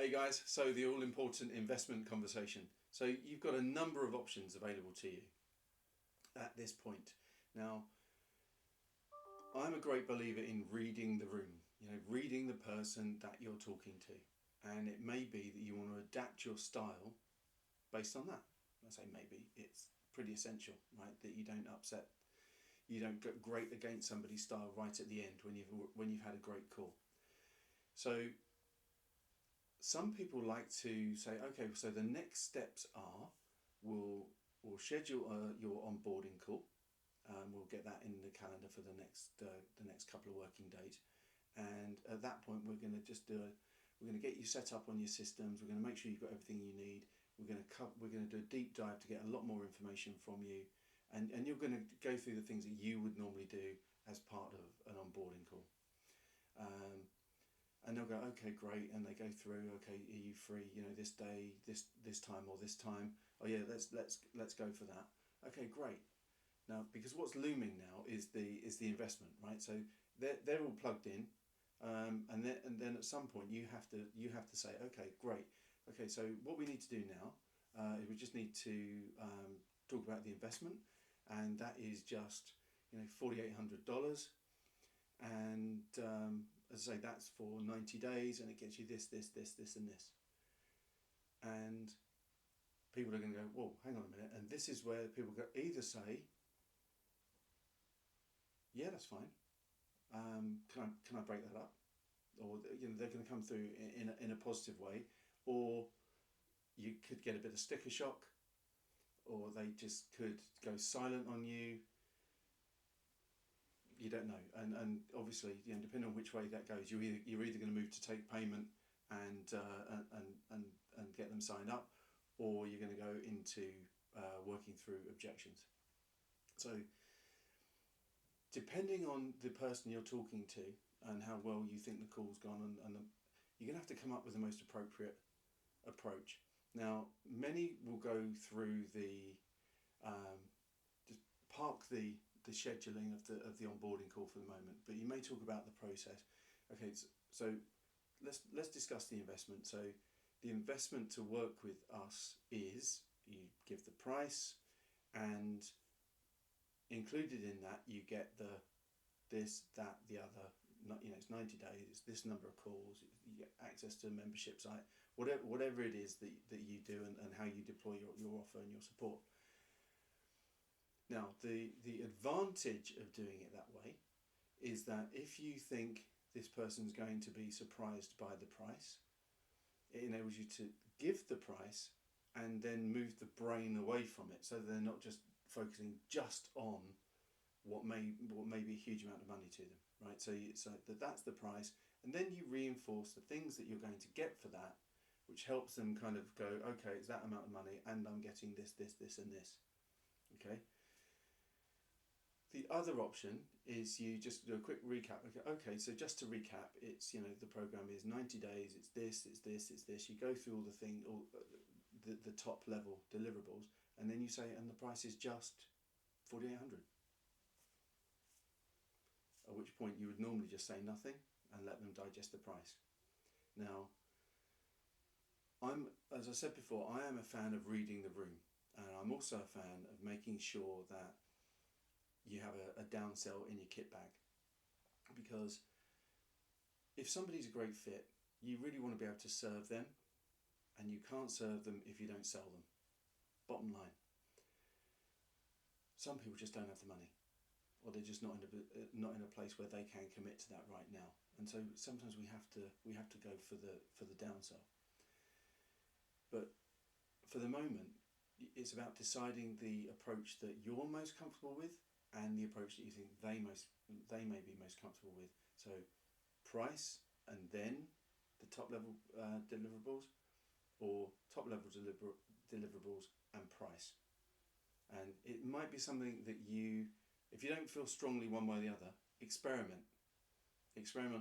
Hey guys, so the all-important investment conversation. So you've got a number of options available to you at this point. Now, I'm a great believer in reading the room, reading the person that you're talking to. And it may be that you want to adapt your style based on that. I say maybe, it's pretty essential, right? That you don't get great against somebody's style right at the end when you've had a great call. So some people like to say, okay, so the next steps are we'll schedule your onboarding call. We'll get that in the calendar for the next couple of working days, and at that point we're going to get you set up on your systems. We're going to make sure you've got everything you need. We're going to do a deep dive to get a lot more information from you, and you're going to go through the things that you would normally do as part of an onboarding call. And they'll go, okay, great, and they go through, okay, are you free, this day, this time, or this time? Oh yeah, let's go for that. Okay, great. Now, because what's looming now is the investment, right? So they're all plugged in, and then at some point you have to say, okay, great. Okay, so what we need to do now is we just need to talk about the investment, and that is just $4,800. And as I say, that's for 90 days, and it gets you this, and this. And people are going to go, whoa, hang on a minute. And this is where people either say, yeah, that's fine. Can I break that up? Or they're going to come through in a positive way, or you could get a bit of sticker shock, or they just could go silent on you. You don't know, and obviously, depending on which way that goes, you're either going to move to take payment and get them signed up, or you're going to go into working through objections. So, depending on the person you're talking to and how well you think the call's gone, you're going to have to come up with the most appropriate approach. Now, many will go through the just park the scheduling of the onboarding call for the moment, but you may talk about the process. Okay, so let's discuss the investment. So the investment to work with us is you give the price, and included in that you get this, that, the other. It's 90 days. It's this number of calls. You get access to a membership site. Whatever it is that you do, and how you deploy your offer and your support. Now, the advantage of doing it that way is that if you think this person's going to be surprised by the price, it enables you to give the price and then move the brain away from it, so they're not just focusing just on what may be a huge amount of money to them, right? So that's the price, and then you reinforce the things that you're going to get for that, which helps them kind of go, okay, it's that amount of money, and I'm getting this, and this. Okay. The other option is you just do a quick recap. Okay, so just to recap, it's the program is 90 days. It's this. You go through all the top level deliverables, and then you say, and the price is just $4,800. At which point you would normally just say nothing and let them digest the price. Now, as I said before, I am a fan of reading the room, and I'm also a fan of making sure that you have a downsell in your kit bag, because if somebody's a great fit, you really want to be able to serve them, and you can't serve them if you don't sell them. Bottom line. Some people just don't have the money, or they're just not in a place where they can commit to that right now, and so sometimes we have to go for the downsell. But for the moment, it's about deciding the approach that you're most comfortable with, and the approach that you think they may be most comfortable with. So price, and then the top level deliverables, or top level deliverables and price. And it might be something that if you don't feel strongly one way or the other, experiment,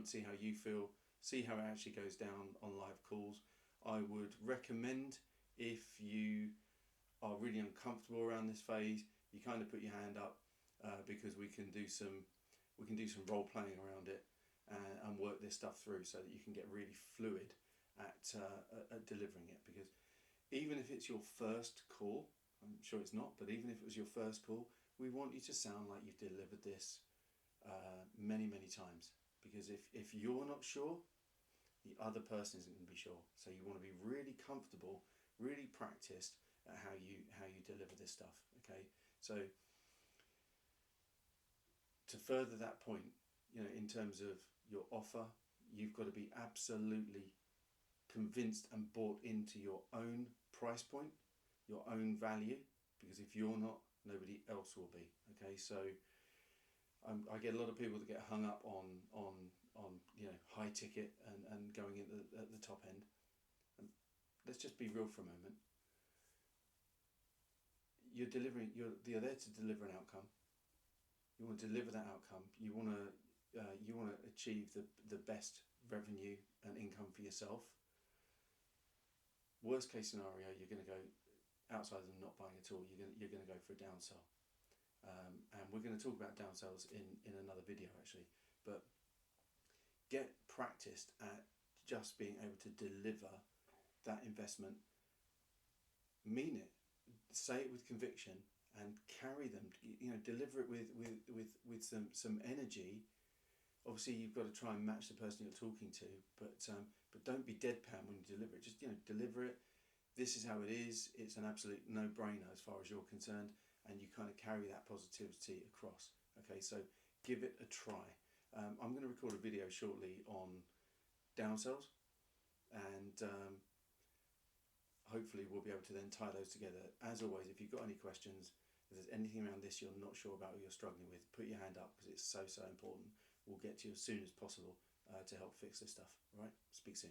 see how you feel, see how it actually goes down on live calls. I would recommend, if you are really uncomfortable around this phase, you kind of put your hand up, because we can do some role playing around it, and work this stuff through, so that you can get really fluid at at delivering it, because even if it's your first call, I'm sure it's not, but even if it was your first call, we want you to sound like you've delivered this many times, because if you're not sure, the other person isn't going to be sure. So you want to be really comfortable, really practiced at how you deliver this stuff. Okay, so to further that point, in terms of your offer, you've got to be absolutely convinced and bought into your own price point, your own value, because if you're not, nobody else will be. Okay, so I get a lot of people that get hung up on high ticket and going at the top end. And let's just be real for a moment. You're there to deliver an outcome. You want to deliver that outcome. You want to achieve the best revenue and income for yourself. Worst case scenario, you're going to go outside and not buying at all. You're going to go for a downsell, and we're going to talk about downsells in another video actually. But get practiced at just being able to deliver that investment. Mean it. Say it with conviction and carry them. Deliver it with some energy. Obviously, you've got to try and match the person you're talking to, but don't be deadpan when you deliver it. Just deliver it. This is how it is. It's an absolute no-brainer as far as you're concerned, and you kind of carry that positivity across. Okay, so give it a try. I'm going to record a video shortly on downsells, and hopefully we'll be able to then tie those together. As always, if you've got any questions, if there's anything around this you're not sure about or you're struggling with, put your hand up, because it's so important. We'll get to you as soon as possible to help fix this stuff. All right, speak soon.